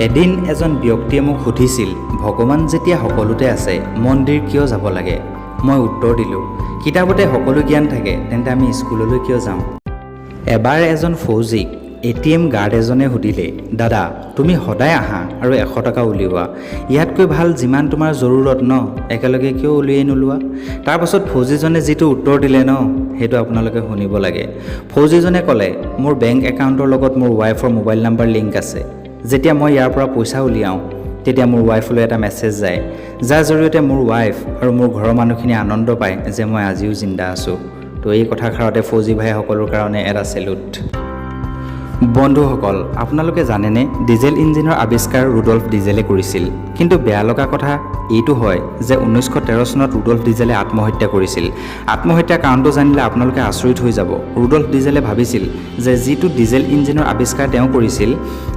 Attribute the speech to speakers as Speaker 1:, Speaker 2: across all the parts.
Speaker 1: এদিন এজন ব্যক্তিয়ে মোক সুধিছিল, ভগৱান যেতিয়া সকলোতে আছে মন্দিৰ কিয় যাব লাগে? মই উত্তৰ দিলোঁ, কিতাপতে সকলো জ্ঞান থাকে, তেন্তে আমি স্কুললৈ কিয় যাম? এবাৰ এজন ফৌজিক ATM গাৰ্ড এজনে সুধিলে, দাদা তুমি সদায় আহা আৰু 100 টকা উলিওৱা, ইয়াতকৈ ভাল যিমান তোমাৰ জৰুৰত ন, একেলগে কিয় উলিয়াই নোলোৱা? তাৰ পাছত ফৌজিজনে যিটো উত্তৰ দিলে ন, সেইটো আপোনালোকে শুনিব লাগে। ফৌজিজনে ক'লে, মোৰ বেংক একাউণ্টৰ লগত মোৰ ৱাইফৰ মোবাইল নাম্বাৰ লিংক আছে। যেতিয়া মই ইয়াৰ পৰা পইচা উলিয়াওঁ তেতিয়া মোৰ ৱাইফলৈ এটা মেছেজ যায়, যাৰ জৰিয়তে মোৰ ৱাইফ আৰু মোৰ ঘৰৰ মানুহখিনি আনন্দ পায় যে মই আজিও জিন্দা আছোঁ। তো এই কথাষাৰতে ফৌজি ভাইসকলৰ কাৰণে এটা চেলুট। বন্ধুসকল, আপোনালোকে জানেনে ডিজেল ইঞ্জিনৰ আৱিষ্কাৰ ৰুডল্ফ ডিজেলে কৰিছিল। কিন্তু বেয়া লগা কথা এইটো হয় যে 1913 চনত ৰুডল্ফ ডিজেলে আত্মহত্যা কৰিছিল। আত্মহত্যাৰ কাৰণটো জানিলে আপোনালোকে আচৰিত হৈ যাব। ৰুডল্ফ ডিজেলে ভাবিছিল যে যিটো ডিজেল ইঞ্জিনৰ আৱিষ্কাৰ তেওঁ কৰিছিল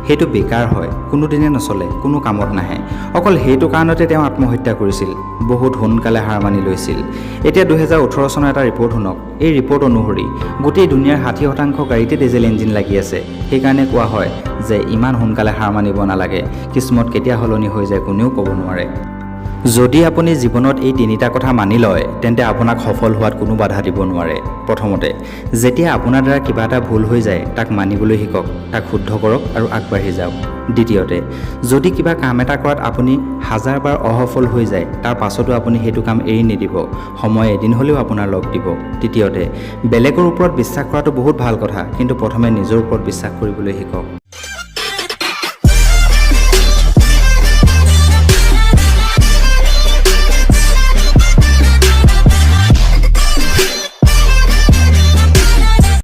Speaker 1: সেইটো বেকাৰ হয়, কোনোদিনে নচলে, কোনো কামত নাহে। অকল সেইটো কাৰণতে তেওঁ আত্মহত্যা কৰিছিল। বহুত সোনকালে হাৰ মানি লৈছিল। এতিয়া 2018 চনৰ এটা ৰিপৰ্ট শুনক। এই ৰিপৰ্ট অনুসৰি গোটেই দুনিয়াৰ 60% গাড়ীতে ডিজেল ইঞ্জিন লাগি আছে। সেইকাৰণে কোৱা হয় যে ইমান সোনকালে হাৰ মানিব নালাগে, কিসমত কেতিয়া সলনি হৈ যায় কোনেও ক'ব নোৱাৰে। যদি আপুনি জীৱনত এই 3টা কথা মানি লয় তেন্তে আপোনাক সফল হোৱাত কোনো বাধা দিব নোৱাৰে। প্ৰথমতে, যেতিয়া আপোনাৰ দ্বাৰা কিবা এটা ভুল হৈ যায় তাক মানিবলৈ শিকক, তাক শুদ্ধ কৰক আৰু আগবাঢ়ি যাওক। দ্বিতীয়তে, যদি কিবা কাম এটা কৰাত আপুনি 1000 বাৰ অসফল হৈ যায় তাৰ পাছতো আপুনি সেইটো কাম এৰি নিদিব, সময় এদিন হ'লেও আপোনাৰ লগ দিব। তৃতীয়তে, বেলেগৰ ওপৰত বিশ্বাস কৰাটো বহুত ভাল কথা, কিন্তু প্ৰথমে নিজৰ ওপৰত বিশ্বাস কৰিবলৈ শিকক।